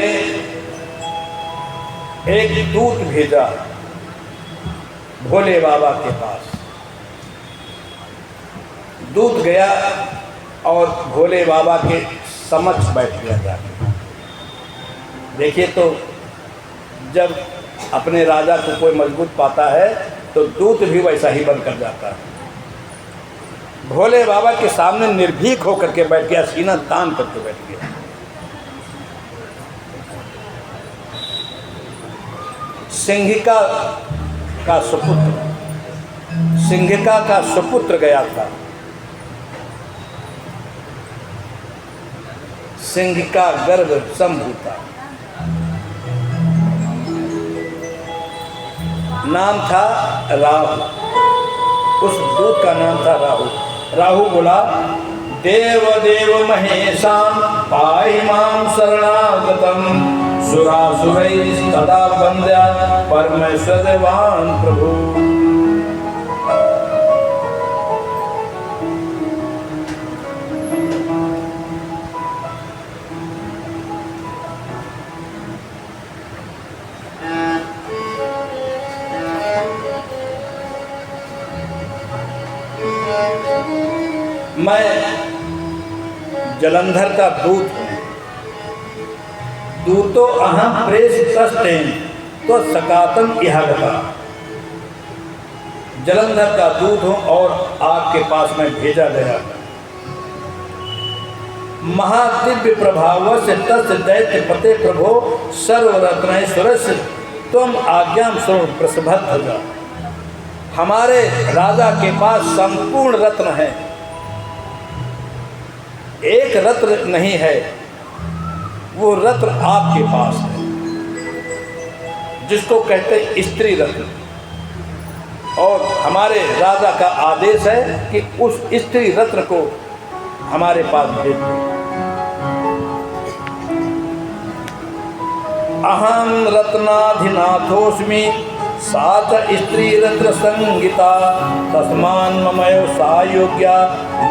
ने एक दूत भेजा भोले बाबा के पास। दूत गया और भोले बाबा के समक्ष बैठ गया जाके। देखिए, तो जब अपने राजा को कोई मजबूत पाता है तो दूत भी वैसा ही बनकर जाता है। भोले बाबा के सामने निर्भीक होकर के बैठ गया, सीना तान करके बैठ गया। सिंहिका का सुपुत्र गया था। सिंहिका गर्भ शंभु था, नाम था राहु। उस दूत का नाम था राहु। राहु बोला, देव देव महेशान पाहि मां शरणागतम सुरासुरैस्तदा वन्द्या परमेश्वरवान् प्रभु। मैं जलंधर का दूत हूँ। दूतो अहम प्रेस तस्तेन तो सकातम इहागता। जलंधर का दूत हूँ और आपके पास मैं भेजा गया। महादिव्य प्रभाव से तस् दैत्य पते प्रभो सर्वरत्नेश्वरस्य तुम आज्ञाम स्वरूप प्रसभद्ध। हमारे राजा के पास संपूर्ण रत्न है, एक रत्न नहीं है, वो रत्न आपके पास है, जिसको कहते हैं स्त्री रत्न। और हमारे राजा का आदेश है कि उस स्त्री रत्न को हमारे पास भेज दो। अहम रत्नाधिनाथोस्मि सात स्त्री रत्न संगीता तस्मान ममयो सायोग्या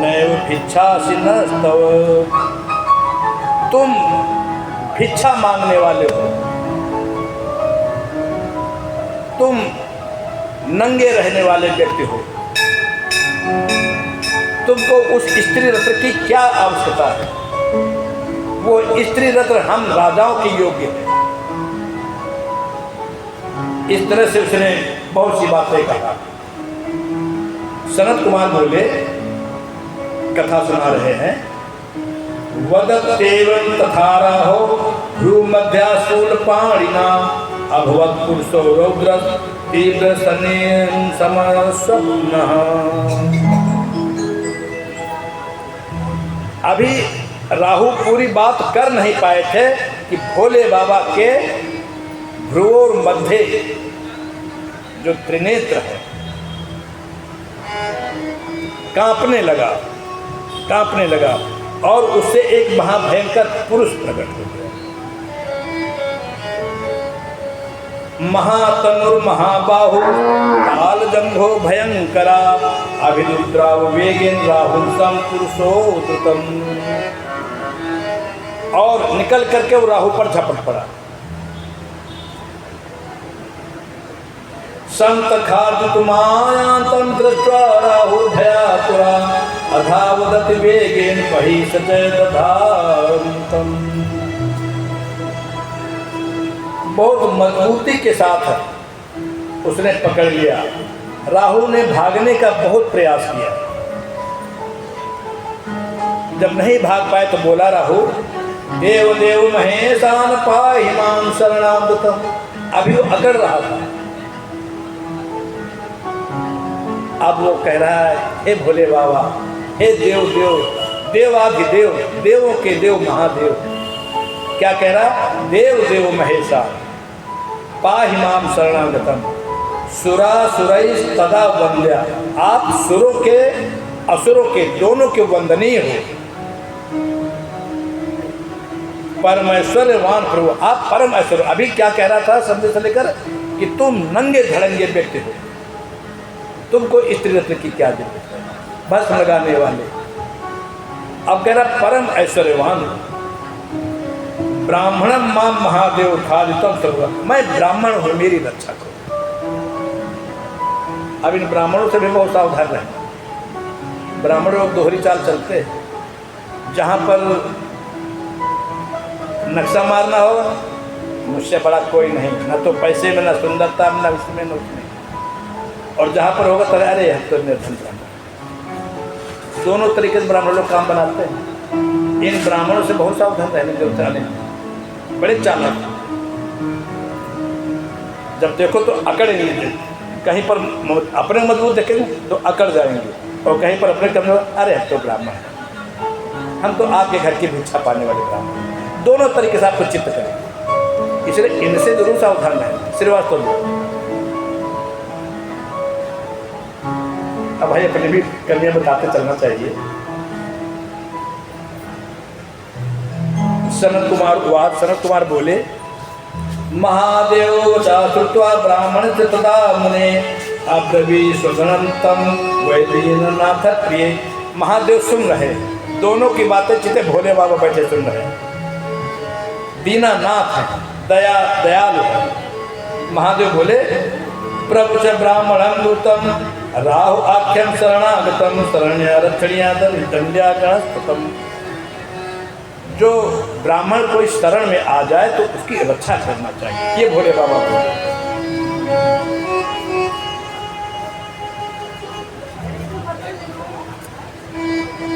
नैव भिक्षासि नस्तव। तुम भिक्षा मांगने वाले हो, तुम नंगे रहने वाले व्यक्ति हो, तुमको उस स्त्री रत्न की क्या आवश्यकता है? वो स्त्री रत्न हम राजाओं के योग्य है। इस तरह से उसने बहुत सी बातें कहा। सनत कुमार बोले, कथा सुना रहे हैं। वदत्येवं तथा राहो भ्रूमध्याशूल पाणिना अभवत् पुरुषो रौद्र तीव्र सनेन समस्वप्नः। अभी राहु पूरी बात कर नहीं पाए थे कि भोले बाबा के भ्रूओं मध्य जो त्रिनेत्र है कांपने लगा और उससे एक महाभयंकर पुरुष प्रकट हो गया। महातनुर महाबाहु काल जंघो भयंकरा अभिरुद्राव वेगेन राहुल सम पुरुषोत्तम। और निकल करके वो राहु पर झपट पड़ा। संत खादितुमायान्तं दृष्ट्वा राहुर्भयातुरा अधावदति वेगेन पहिषते दधान्तं। बहुत मजबूती के साथ उसने पकड़ लिया। राहु ने भागने का बहुत प्रयास किया। जब नहीं भाग पाए तो बोला राहु, देव देव महेशान पाहि मां शरणागतम। अभी वो अकड़ रहा था। अब वो कह रहा है, हे भोले बाबा, हे देव देव देवाधिदेव, देवों के देव महादेव। क्या कह रहा? देव देव महेशा पाहि मां शरणागतम सुरासुरैः तदा वन्द्या। आप सुरों के असुरों के दोनों के वंदनीय हो। परमेश्वरवान प्रभु, आप परम ऐश्वर्य। अभी क्या कह रहा था शब्द से लेकर कि तुम नंगे धड़ंगे व्यक्ति हो, तुमको स्त्री रत्न की क्या जरूरत है, भस्म लगाने वाले। अब कह रहा परम ऐश्वर्यवान, ब्राह्मणम माम महादेव खादितम सर्व, मैं ब्राह्मण हूँ, मेरी रक्षा करो। अब इन ब्राह्मणों से भी बहुत सावधान रहें। ब्राह्मण लोग दोहरी चाल चलते हैं, जहाँ पर नक्शा मारना होगा मुझसे बड़ा कोई नहीं, न तो पैसे में, न सुंदरता में, न उसमें, न उसमें। और जहाँ पर होगा तो अरे हम तो निर्धन ब्राह्मण। दोनों तरीके से ब्राह्मण लोग काम बनाते हैं। इन ब्राह्मणों से बहुत सावधान रहने की जरूरत है, बड़े चालाक। जब देखो तो अकड़ नहीं देते, कहीं पर अपने मजबूत देखेंगे तो अकड़ जाएंगे, और कहीं पर अपने कमजोर, अरे हम तो ब्राह्मण हैं, हम तो आपके घर की भिक्षा पाने वाले ब्राह्मण। दोनों तरीके से आपको चित्त करें, इसलिए इनसे जरूर सावधान रहें। श्रीवास्तव अब भाई अपने भी कमियां बताते चलना चाहिए। सनत कुमार बोले, महादेव चातुर्त्वा ब्राह्मण से तदा मुने अब्रवी स्वगणंतम वैदीन नाथ प्रिय। महादेव सुन रहे, दोनों की बातें चिते भोले बाबा बैठे सुन रहे। दीनानाथ है, दयालु है। महादेव बोले, प्रभु च ब्राह्मणं दूतम राहु आख्यम शरणागतम शरण्य रक्षणिया दंड्या गणस्तम। जो ब्राह्मण कोई शरण में आ जाए तो उसकी रक्षा करना चाहिए, ये भोले बाबा बोले।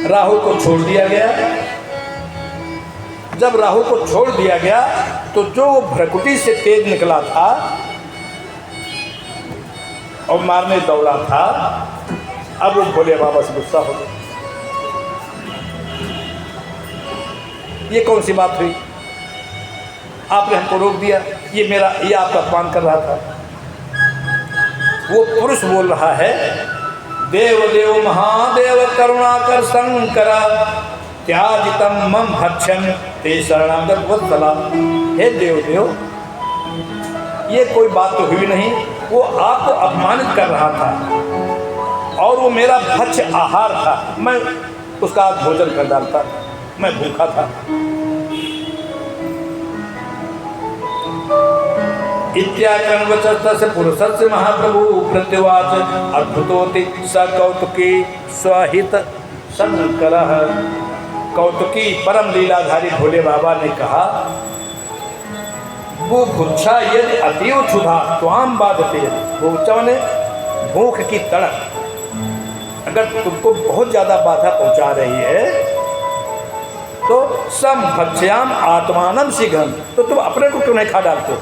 राहु को छोड़ दिया गया। जब राहु को छोड़ दिया गया तो जो भ्रकुटी से तेज निकला था और मारने दौड़ा था, अब वो भोले बाबा से गुस्सा हो गया। ये कौन सी बात हुई, आपने हमको रोक दिया, ये आपका अपमान कर रहा था। वो पुरुष बोल रहा है, देव देव महादेव करुणाकर शंकरा त्याजितम मम भक्षण ते शरणागत वत्सला। हे देव देव, ये कोई बात तो हुई नहीं, वो आपको अपमानित कर रहा था और वो मेरा भक्ष्य आहार था, मैं उसका भोजन कर डालता, मैं भूखा था। इत्याकर्णवचस्तस्य पुरुषस्य महाप्रभु प्रत्युवाच अद्भुतोति स कौतुकी स्वहित शंकरः। कौतुकी परम लीलाधारी भोले बाबा ने कहा, बुभुक्षा यदि अतीव क्षुधा त्वाम बाधते। बुभुक्षा ने भूख की तड़प अगर तुमको बहुत ज़्यादा बाधा पहुंचा रही है तो सम भक्ष्याम आत्मानम शीघ्रम, तो तुम अपने को क्यों नहीं खा डालते हो।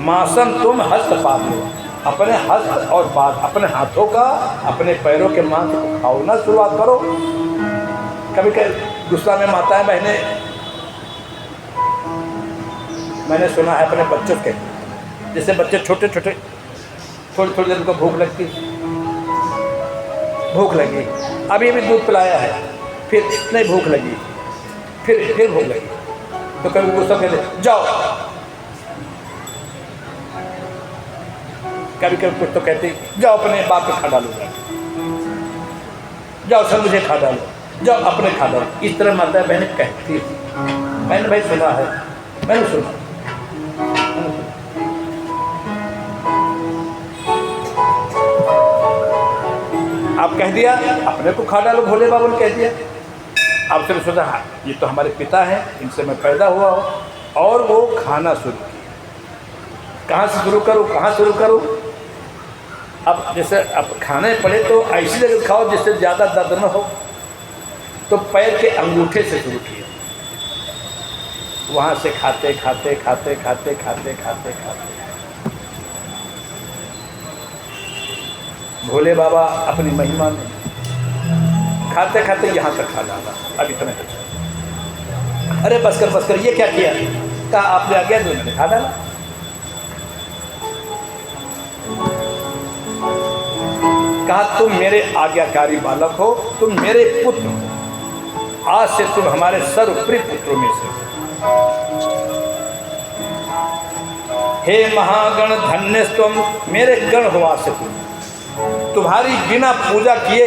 मासम तुम हस्तपात हो, अपने हस्त और पाद, अपने हाथों का, अपने पैरों के मांस को खाओ, शुरुआत करो। कभी कभी गुस्सा में माताएं बहनें, मैंने सुना है अपने बच्चों के, जैसे बच्चे छोटे छोटे थोड़ी थोड़ी देर को भूख लगी, अभी भी दूध पिलाया है, फिर नहीं भूख लगी, फिर भूख लगी, तो कभी गुस्सा कहते जाओ, कभी कभी कुछ तो कहते जाओ अपने बाप को खा डालो, जाओ सब मुझे खा डालो, जाओ अपने खा डालो। इस तरह माता बहनें कहती है, मैंने भाई सुना है, मैंने सुना। आप कह दिया अपने को खा डालो, भोले बाबा ने कह दिया। आप सिर्फ सोचा हाँ ये तो हमारे पिता हैं, इनसे मैं पैदा हुआ हो, और वो खाना शुरू किया। कहाँ से शुरू करूँ? अब जैसे अब खाने पड़े तो ऐसी जगह खाओ जिससे ज़्यादा दर्द न हो, तो पैर के अंगूठे से शुरू किया। वहाँ से खाते भोले बाबा अपनी महिमा में खाते यहाँ तक खा डाला। अब इतने कुछ, अरे बस कर, ये क्या किया? कहा आपने आज्ञा दो, मैंने खा डाला। कहा तुम मेरे आज्ञाकारी बालक हो, तुम मेरे पुत्र हो, आज से तुम हमारे सर्वप्रिय पुत्रों में से। हे महागण धन्य तुम, मेरे गण हो आज से तुम्हारी बिना पूजा किए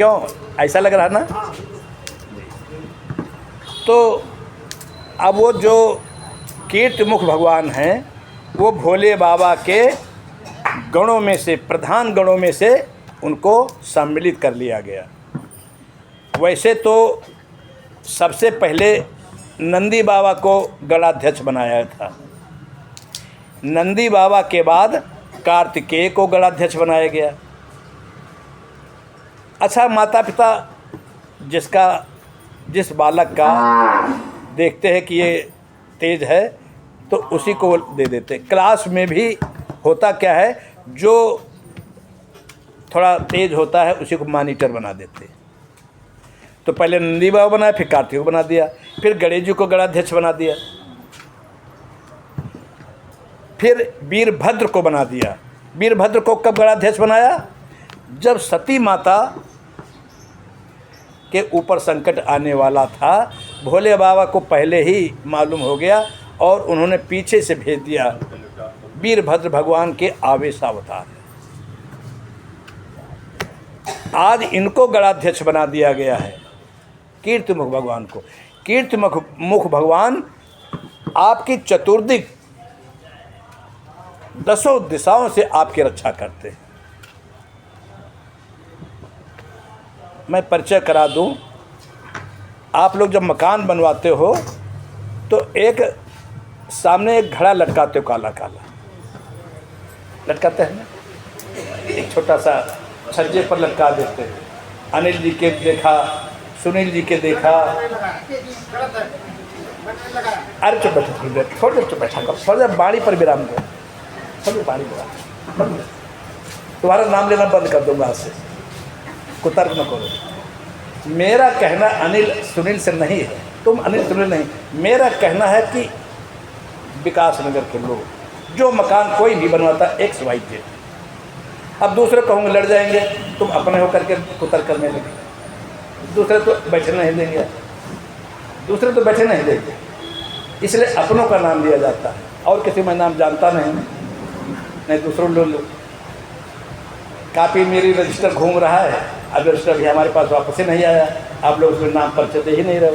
क्यों, ऐसा लग रहा ना? तो अब वो जो कीर्तिमुख भगवान हैं वो भोले बाबा के गणों में से, प्रधान गणों में से उनको सम्मिलित कर लिया गया। वैसे तो सबसे पहले नंदी बाबा को गणाध्यक्ष बनाया था, नंदी बाबा के बाद कार्तिकेय को गणाध्यक्ष बनाया गया। अच्छा, माता पिता जिस बालक का देखते हैं कि ये तेज है तो उसी को दे देते। क्लास में भी होता क्या है, जो थोड़ा तेज होता है उसी को मॉनिटर बना देते। तो पहले नंदी बाबा बनाया, फिर कार्तिक को बना दिया, फिर गणेश जी को गणाध्यक्ष बना दिया, फिर वीरभद्र को बना दिया। वीरभद्र को कब गणाध्यक्ष बनाया? जब सती माता के ऊपर संकट आने वाला था, भोले बाबा को पहले ही मालूम हो गया और उन्होंने पीछे से भेज दिया। वीरभद्र भगवान के आवेशावतार, आज इनको गणाध्यक्ष बना दिया गया है, कीर्तिमुख भगवान को। कीर्तिमुख भगवान आपकी चतुर्दिक 10 दिशाओं से आपकी रक्षा करते हैं। मैं परिचय करा दूं, आप लोग जब मकान बनवाते हो तो एक सामने एक घड़ा लटकाते हो, काला काला लटकाते हैं ना, एक छोटा सा छज्जे पर लटका देते हैं। अनिल जी के देखा, सुनील जी के देखा। अरे चुप बैठो थोड़ी देर, थोड़ी देर चुप बैठा कर, थोड़ी देर बाड़ी पर विराम दो, थोड़ी बाड़ी विराम। तुम्हारा नाम लेना बंद कर दूंगा आज से, कुतर्क न करो। मेरा कहना अनिल सुनील से नहीं है, तुम अनिल सुनील नहीं, मेरा कहना है कि विकास नगर के लोग जो मकान कोई भी बनवाता XYZ, अब दूसरे कहूँगे लड़ जाएंगे, तुम अपने होकर के कुतर्क करने लगे, दूसरे तो बैठे नहीं देंगे, दूसरे तो बैठे नहीं देंगे, इसलिए अपनों का नाम लिया जाता है। और किसी में नाम जानता नहीं दूसरों लोग। कापी मेरी रजिस्टर घूम रहा है, अब रजिस्टर भी हमारे पास वापस ही नहीं आया, आप लोग उसमें नाम परिचय दे ही नहीं रहे।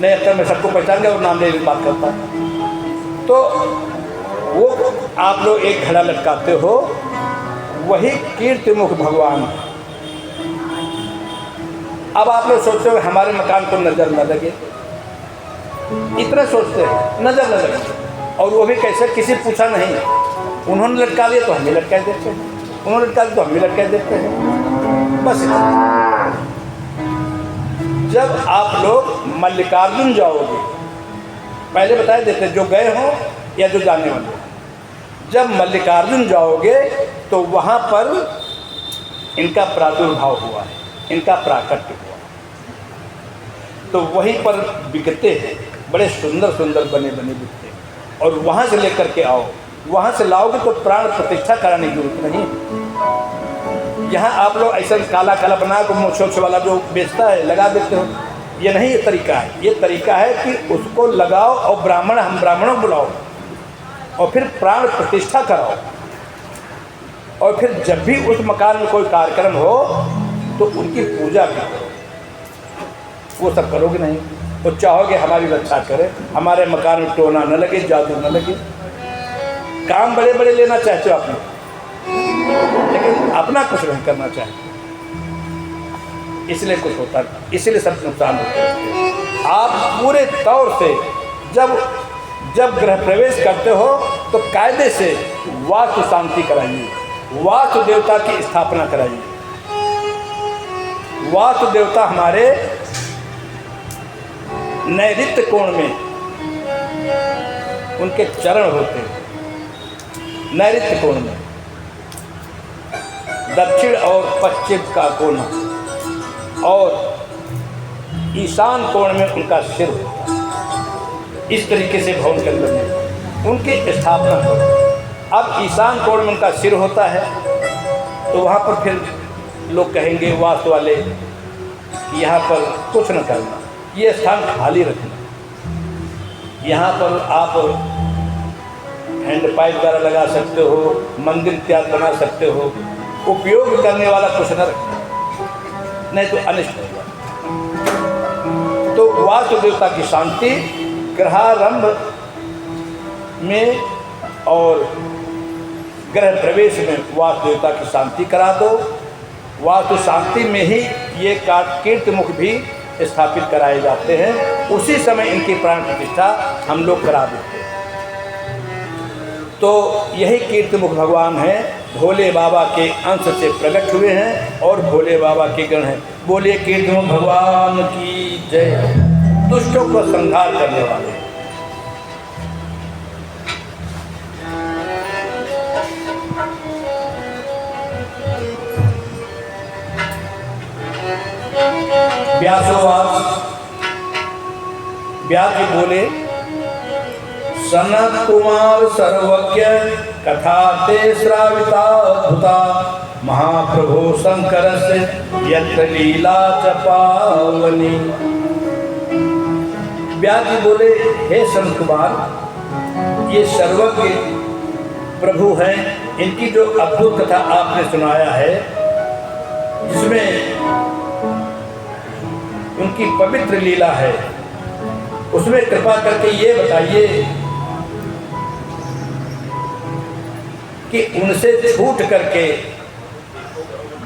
नहीं, अब तक मैं सबको पहचान गया और नाम ले बात करता। तो वो आप लोग एक घड़ा लटकाते हो, वही कीर्तिमुख भगवान। अब आप लोग सोचते हो हमारे मकान को नज़र न लगे, इतना सोचते हैं, नज़र न लगे। और वो भी कैसे, किसी पूछा नहीं, उन्होंने लटका दिया तो हम भी लटका देते हैं, उन्होंने लटका दिया तो हम भी लटका देते हैं, बस। जब आप लोग मल्लिकार्जुन जाओगे, पहले बता देते जो गए हों या जो जाने वाले, जब मल्लिकार्जुन जाओगे तो वहाँ पर इनका प्रादुर्भाव हुआ है, इनका प्राकट्य हुआ, तो वहीं पर बिकते हैं, बड़े सुंदर सुंदर बने बने बिकते हैं। और वहाँ से लेकर के आओ, वहाँ से लाओगे तो प्राण प्रतिष्ठा कराने की जरूरत नहीं। यहाँ आप लोग ऐसा काला काला बना को मोछ वाला जो बेचता है लगा देते हो, ये नहीं, ये तरीका है। ये तरीका है कि उसको लगाओ और ब्राह्मण, हम ब्राह्मणों बुलाओ और फिर प्राण प्रतिष्ठा कराओ, और फिर जब भी उस मकान में कोई कार्यक्रम हो तो उनकी पूजा भी करो। वो सब करोगे नहीं, तो चाहोगे हमारी रक्षा करे, हमारे मकान में टोना न लगे, जादू न लगे। काम बड़े बड़े लेना चाहते हो अपने, लेकिन अपना कुछ नहीं करना चाहते, इसलिए कुछ होता है, इसलिए सब नुकसान होता है। आप पूरे तौर से जब गृह प्रवेश करते हो तो कायदे से वास्तु शांति कराइए, वास्तु देवता की स्थापना कराइए। वास्तु देवता हमारे नैऋत्य कोण में उनके चरण होते हैं, नैऋत्य कोण में, दक्षिण और पश्चिम का कोण, और ईशान कोण में उनका सिर होता है। इस तरीके से भवन के अंदर में उनकी स्थापना हो। अब ईशान कोण में उनका सिर होता है, तो वहाँ पर फिर लोग कहेंगे वास्तु वाले कि यहाँ पर कुछ न करना, ये स्थान खाली रखना। यहाँ पर आप हैंड पाइप वगैरह लगा सकते हो, मंदिर इत्यादि बना सकते हो, उपयोग करने वाला कुछ न रखना। नहीं तो अनिष्ट होगा। तो वास्तु देवता की शांति ग्रहारंभ में और ग्रह प्रवेश में वास्तु देवता की शांति करा दो। वास्तु शांति में ही ये कीर्तिमुख भी स्थापित कराए जाते हैं, उसी समय इनकी प्राण प्रतिष्ठा हम लोग करा देते हैं। तो यही कीर्तिमुख भगवान हैं, भोले बाबा के अंश से प्रकट हुए हैं और भोले बाबा के गण हैं। बोलिए कीर्तिमुख भगवान की जय। दुष्टों को संहार करने वाले। व्यास जी बोले, सनत कुमार सर्वज्ञ कथा ते श्राविता अद्भुता महाप्रभो शंकर से यत्र लीला च पावनी। व्यास जी बोले, हे संत कुमार, ये सर्वज्ञ प्रभु हैं, इनकी जो अद्भुत कथा आपने सुनाया है, जिसमें उनकी पवित्र लीला है, उसमें कृपा करके ये बताइए कि उनसे छूट करके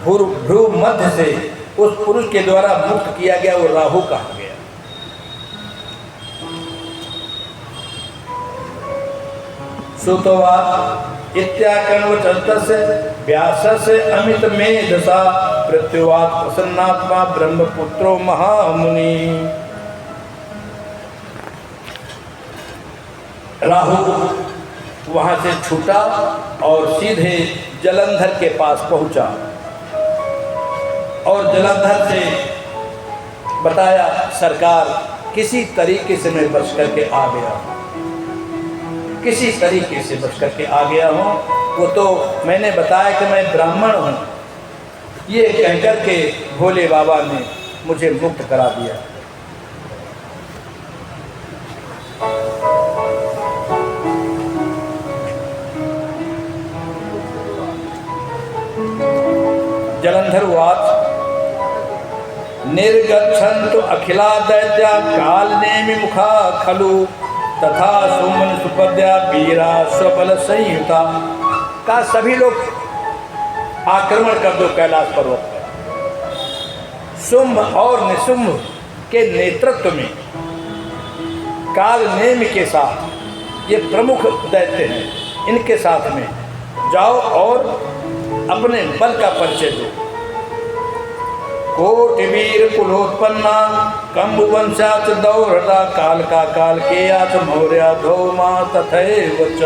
भ्रू मध्य से उस पुरुष के द्वारा मुक्त किया गया वो राहु कहाँ गया? सुतोवाद इत्याकर्णवचस्तस्य व्यासस्य अमित मेधसा प्रत्युवाद प्रसन्नात्मा ब्रह्मपुत्रो महामुनि। राहु वहां से छूटा और सीधे जलंधर के पास पहुंचा और जलंधर से बताया, सरकार किसी तरीके से मैं बच करके आ गया, किसी तरीके से बच करके आ गया हूँ। वो तो मैंने बताया कि मैं ब्राह्मण हूँ, ये कहकर के भोले बाबा ने मुझे मुक्त करा दिया। जलंधरवाद निर्गच्छन्तु अखिला दैत्या कालनेमि मुखा खलु तथा सुमन सुपद्या वीरा स्वबल संयुता। का सभी लोग आक्रमण कर दो कैलाश पर्वत पर। शुंभ और निशुंभ के नेतृत्व में कालनेमि के साथ, ये प्रमुख दैत्य हैं, इनके साथ में जाओ और अपने बल का परिचय दो। कोटि वीर कुलोत्पन्ना कंबुवंशाच दौरता काल का काल के आच मौर्या धौमा तथैव च।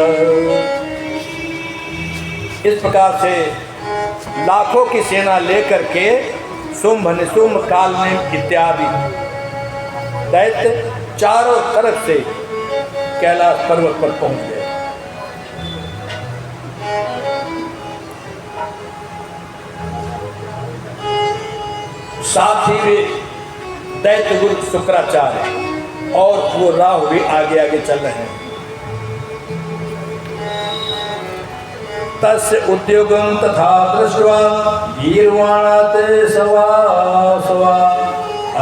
इस प्रकार से लाखों की सेना लेकर के शुंभ निशुंभ कालनेमि इत्यादि दैत्य चारों तरफ से कैलाश पर्वत पर पहुंच गए। साथ ही वे दैत्य गुरु शुक्राचार्य और वो राहु भी आगे आगे चल रहे हैं। तस्य उद्योगं तथा दृष्ट्वा गीर्वाणाते सवा सवा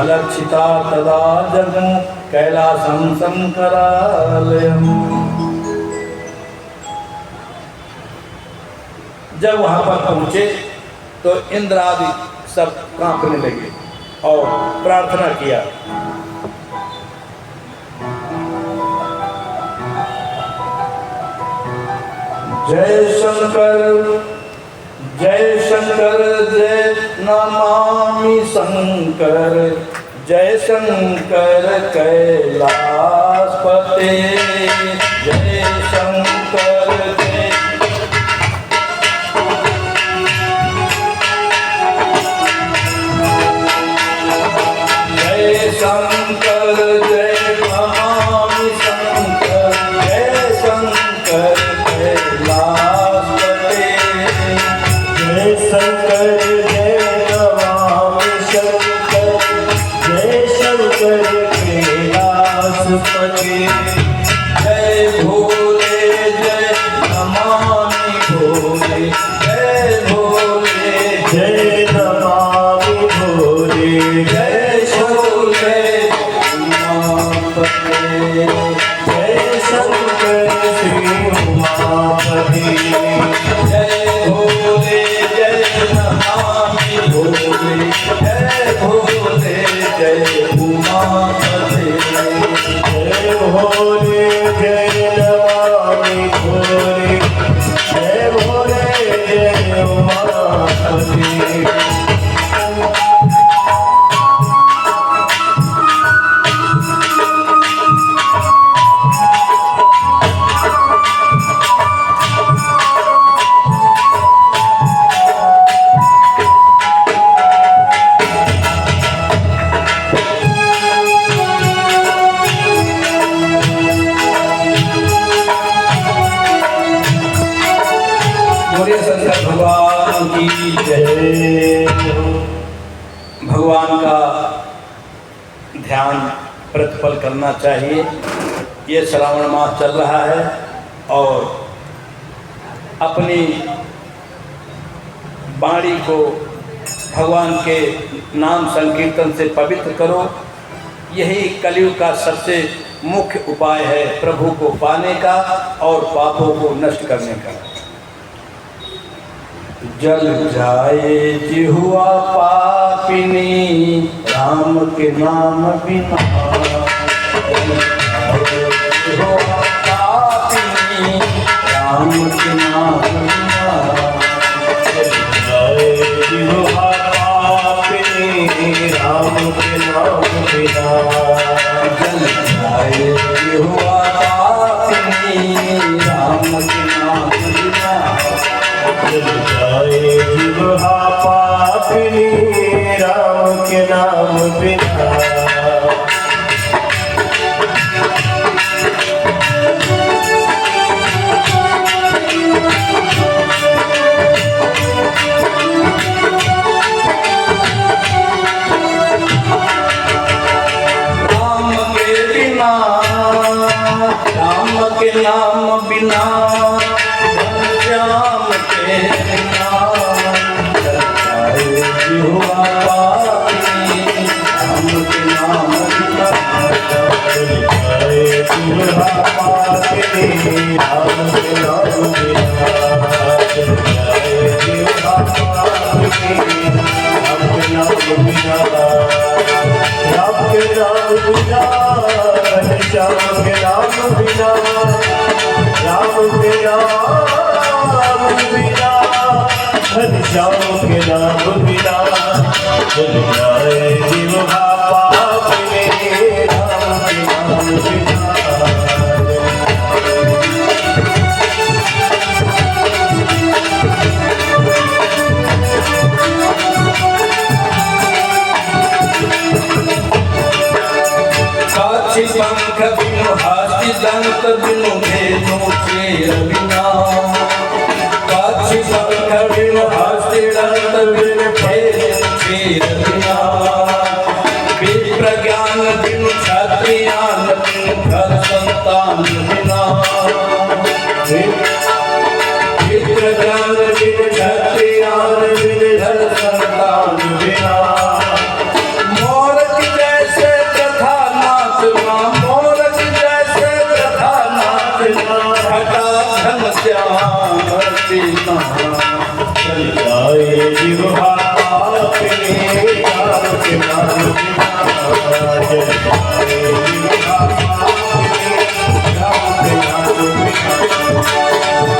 अलक्षिता तदा जगमु कैलासं शंकरालयम्। जब वहां पर पहुंचे तो इंद्र आदि सब कांपने लगे और प्रार्थना किया, जय शंकर जय नमामि शंकर, जय शंकर कैलाशपते, जय शंकर जय शंकर जय नमामि शंकर, जय शंकर कैलाशपते, जय शंकर जय नमामि शंकर, जय शंकर कैलाशपते, जय भोले जय नमामि भोले, जय भोले जय नमामि भोले, जय शंकर श्री उमापति जय भोले जय नमामि भोले जय भोले जय उमापते जय भोले जय नमामि भोले जय भोले जय उमापति शंकर भगवान की जय। भगवान का ध्यान प्रतिपल करना चाहिए। ये श्रावण मास चल रहा है और अपनी वाणी को भगवान के नाम संकीर्तन से पवित्र करो। यही कलयुग का सबसे मुख्य उपाय है प्रभु को पाने का और पापों को नष्ट करने का। जल जाए जिहुआ पापिनी राम के नाम बिना, जिहुआ पापिनी राम के नाम बिना, जल जाए जिह्वा पापिनी राम के नाम बिना, जल जाए जिहुआ पापिनी राम के नाम बिना, जल जाए जिह्वा पापिनी राम के नाम बिना। राम के नाम बिना, श्याम के बिना, जिह्वा पापिनी राम के नाम बिना, जिह्वा पापिनी राम के नाम बिना, जिह्वा पापिनी राम के नाम बिना, राम के नाम बिना, श्याम के नाम बिना, राम के नाम बिना, श्याम के नाम बिना, जल जाए जिह्वा पापिनी राम के नाम बिना। काछि पंख बिनु हाथी दंत बिनु भेदो चेर बिना, काछि पंख बिनु हाथी दंत बिनु भेदो चेर बिना, विप्र ज्ञान बिनु क्षत्रियान बिनु घर संतान बिना, विप्र ज्ञान बिनु क्षत्रियान बिनु घर संतान बिना, जल जाए जिह्वा पापिनी राम के नाम बिना, जल जाए जिह्वा पापिनी राम के नाम बिना,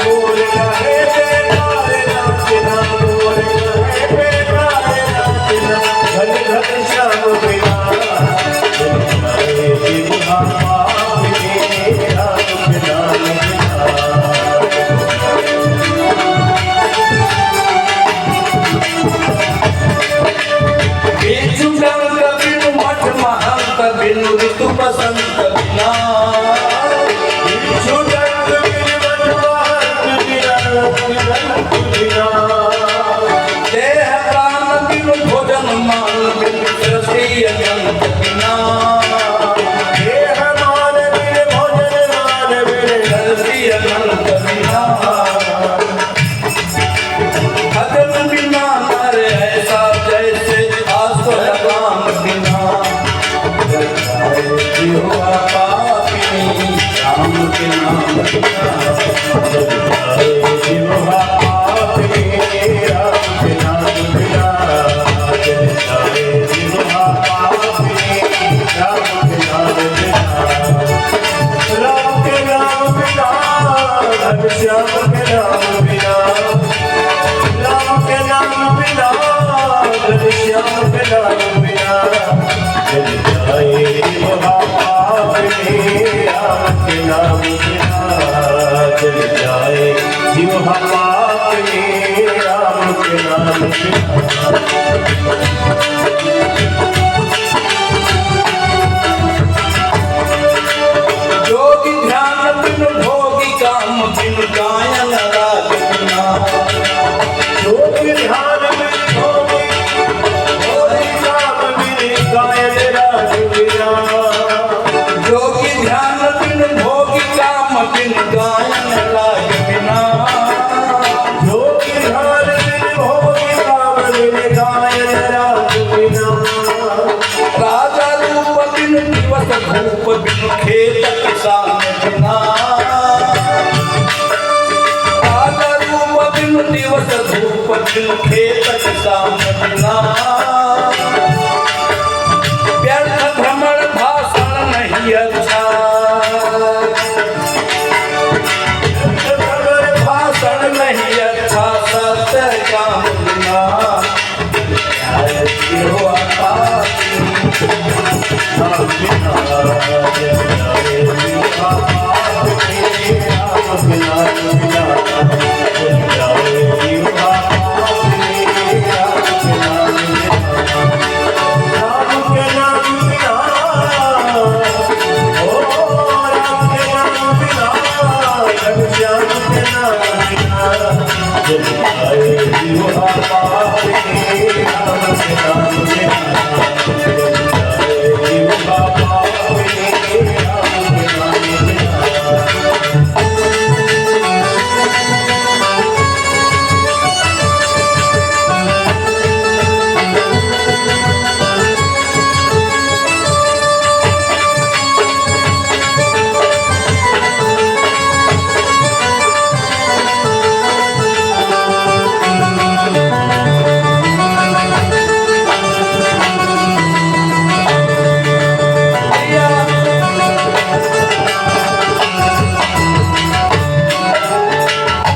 बोल रहे बेकार नाचना, बोल रहे बेकार नाचना, घन घन श्याम बिना, जल जाए जिह्वा पापिनी राम के नाम बिना। बिनु मठ महंत बिनु ऋतु बसंत बिना, देह प्राण बिनु भोजन मान बिनु सृष्टि अनंत बिना, देह मान बिनु भोजन मान बिनु सृष्टि अनंत बिना, भजन बिना नर ऐसा जैसे आसुर काम बिना, जिह्वा पापिनी राम के नाम बिना जब जाए जिह्वा पापिनी राम के नाम बिना जब जाए जिह्वा पापिनी राम के नाम बिना राम के नाम बिना घनश्याम के नाम बिना राम के नाम बिना घनश्याम के नाम बिना जब जाए जिह्वा पापिनी राम के नाम बिना जब जाए जिह्वा पापिनी राम के नाम बिना जोगी ध्यान बिन भोगी काम बिन गायन राग बिना जोगी ध्यान में भोगी भोगी काम बिन गायन राग बिना जोगी ध्यान बिन भोगी काम बिन गायन राग बिना जोगी ध्यान बिन भोगी काम बिन गायन राग बिना राजा रूप बिन दिवस धूप बिन खेत किसान बिना राजा रूप बिन दिवस धूप बिन खेत किसान बिना व्यर्थ भ्रमण भाषण नहीं अच्छा खबर भाषण नहीं अच्छा सत्य काम बिना जिह्वा पापिनी नाम बिना जब जाए जिह्वा पापिनी राम के नाम बिना जब जाए जिह्वा पापिनी राम के नाम बिना राम के नाम बिना ओ राम के नाम बिना घनश्याम के नाम बिना जब जाए जिह्वा पापिनी राम के नाम बिना जब जाए जिह्वा पापिनी राम के नाम बिना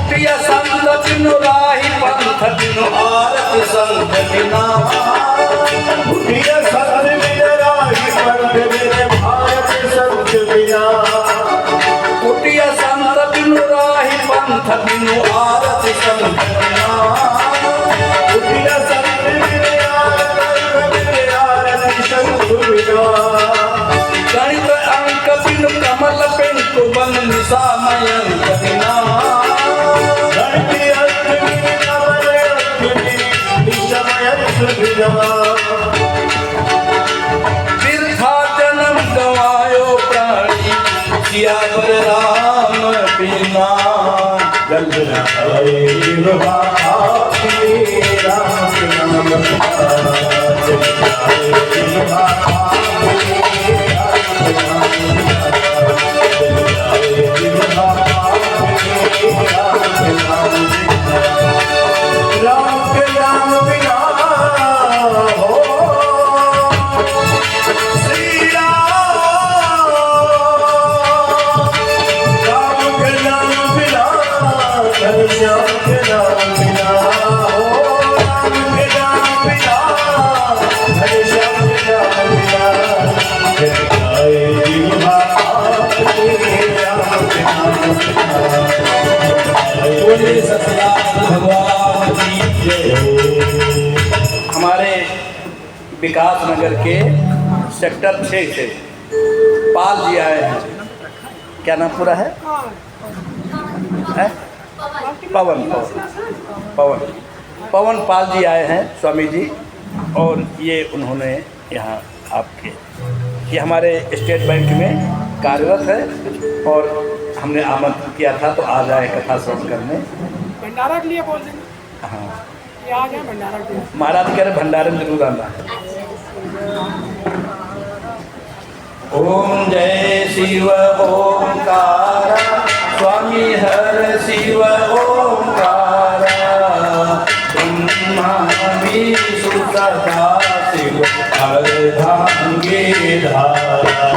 प्रिय संत बिनु राही पंथ बिनु आरत संत बिना प्रिय संत बिन राही पंथ बिन भारत संत बिना प्रिय संत बिनु राही पंथ बिनु आरत संत बिना प्रिय संत बिन आरत संत बिना गणित अंक बिनु कमल पिंटु बन निशा मयंक बिना धरती अंत बिन कमल अंत बिन निशमय अंत बिना बिरथा जन्म गवायो प्राणी सियावर राम बिना जल्द न आए जिह्वा पापिनी राम के नाम बिना जब जाए जिह्वा पापिनी राम के नाम बिना जब जाए जिह्वा पापिनी राम के नाम बिना राम के नाम बिना हो श्री राम राम के नाम बिना घनश्याम के नाम बिना हो राम के नाम बिना घनश्याम के नाम बिना जब जाए जिह्वा पापिनी राम के नाम बिना बोले सत्यनारायण भगवान की जय। हमारे विकास नगर के सेक्टर 6 से पाल जी आए हैं। क्या नाम पूरा है? पवन पवन पाल जी आए हैं स्वामी जी, और ये उन्होंने यहाँ आपके ये हमारे स्टेट बैंक में कार्यरत है और हमने आमंत्रित किया था तो आ जाए कथा श्रवण करने। भंडारा के लिए बोल देंगे, हाँ ये आ जाए भंडारा के लिए। महाराज कह रहे भंडारे में जरूर आना है। ओम जय शिव ओंकारा स्वामी हर शिव ओंकारा ब्रह्मा विष्णु सदा शिव अर्धांगे धारा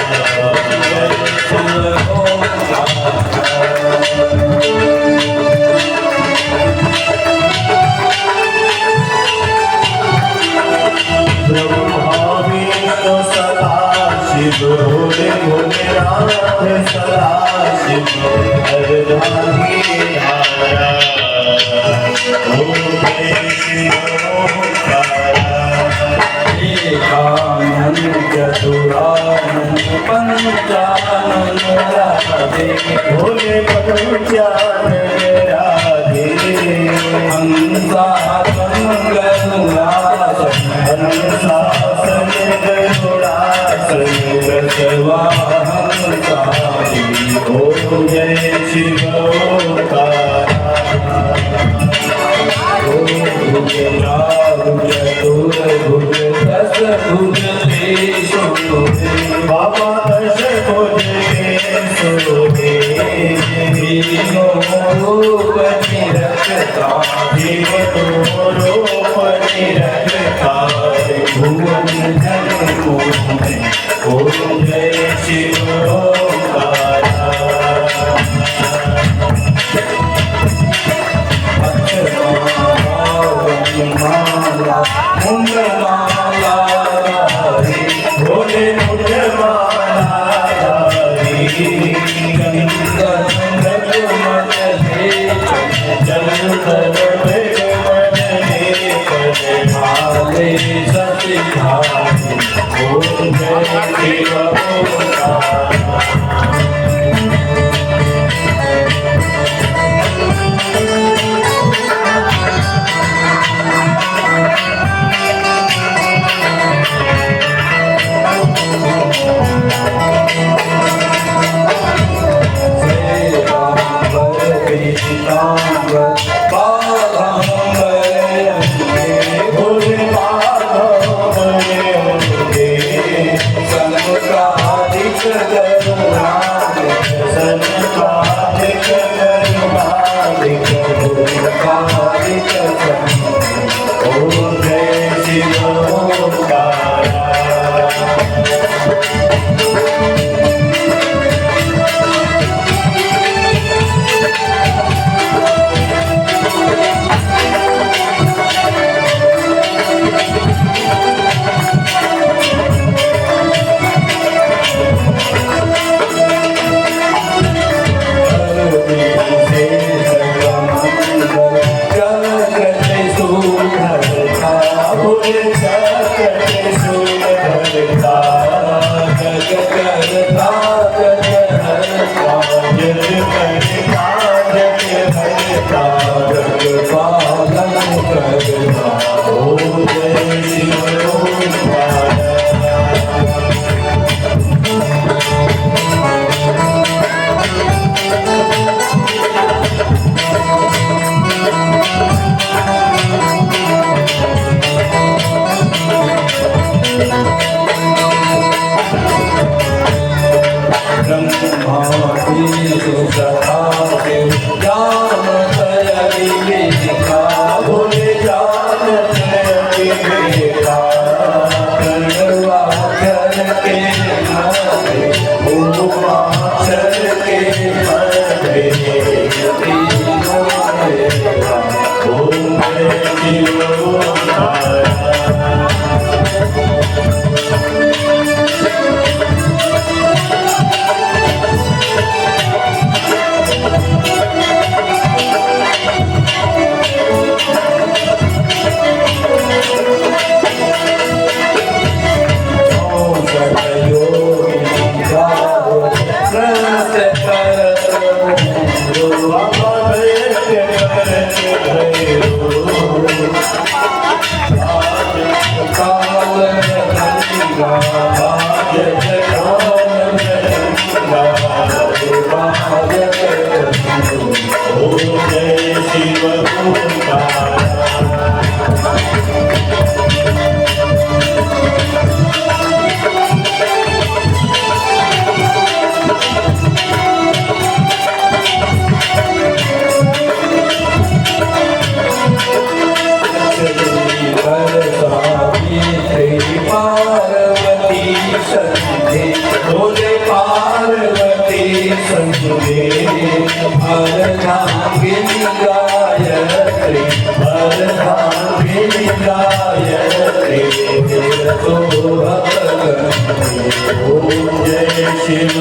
जय शिव ओंकारा ब्रह्मा विष्णु सदा शिव भोले भोलेनाथ सदा शिव अर्धांगी धारा ओम जय शिव ओंकारा एकानन चतुरानन पंचानन राधे भोले पंचानन राधे हंसासन गरुड़ासन हंसासन गरुड़ासन कृतवाहन सारी ओम जय शिव ओंकारा भुज चतुर्भुज दस भुज बाबा दश भुज सोहे तीनों रूप निरखता जीवो रूप निरखता भुवन धन मोहन ओम जय शिव ओंकारा माला मुंडमाला भोले मुंडमाला सती ओम जय शिव ओंकारा भोले ओम जय शिव ओंकारा जग बोले पार्वती संगे अर्धांगिनी गायत्री अर्धांगिनी गायत्री तो ओम जय शिव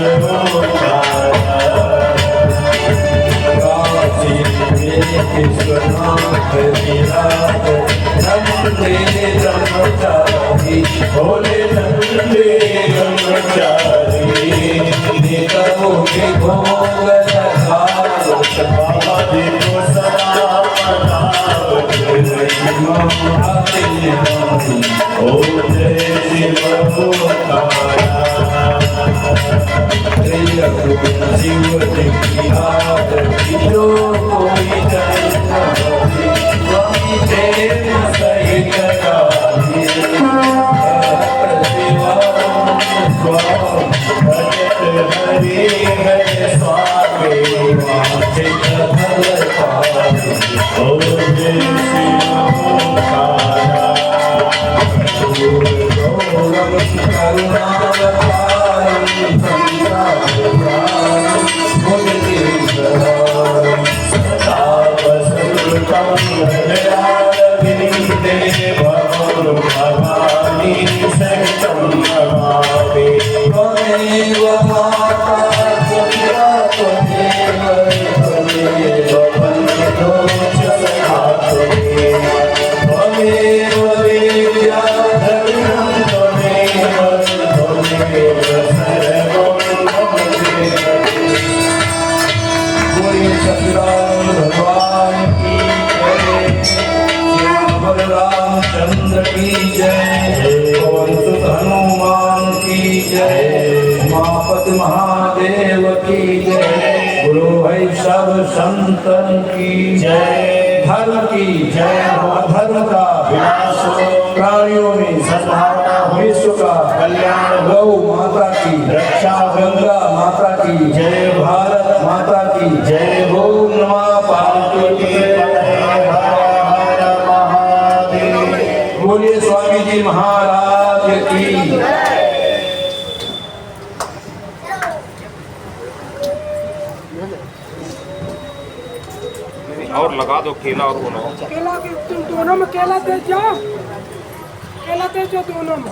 काशी विश्वनाथ विराट नंदे ब्रह्मचारी भोले नंदे ब्रह्मचारी निकलो के भोग लगाओ बाबा जी को सदा मनाओ ओम जय शिव शिव की आरती जो कोई करे स्वामी प्रेम सहित गाये भजत हरि हरि स्वामी वांछित फल पावे ओम जय शिव गौरवं करुणावतारं सदा वसंतं हृदयारविन्दे भवं भवानी सहितं नमामि त्वमेव माता त्वमेव बन्धो च सखा त्वमेव विद्या धर्मं त्वमेव सर्वं बोलिए सतराम भगवान की जय बलरामचंद्र की जय पवन सुत हनुमान की जय मापत महादेव की जय गुरु भाई सब संतन की जय धर्म की जय अधर्म का विनाश प्राणियों में सद्भावना विश्व का कल्याण गौ माता की रक्षा गंगा माता की जय भारत माता की जय ओम नमः पार्वती बोलिए स्वामी जी महाराज की और लगा दो केला और बोलो केला के तुम दोनों में केला दे जाओ दोनों में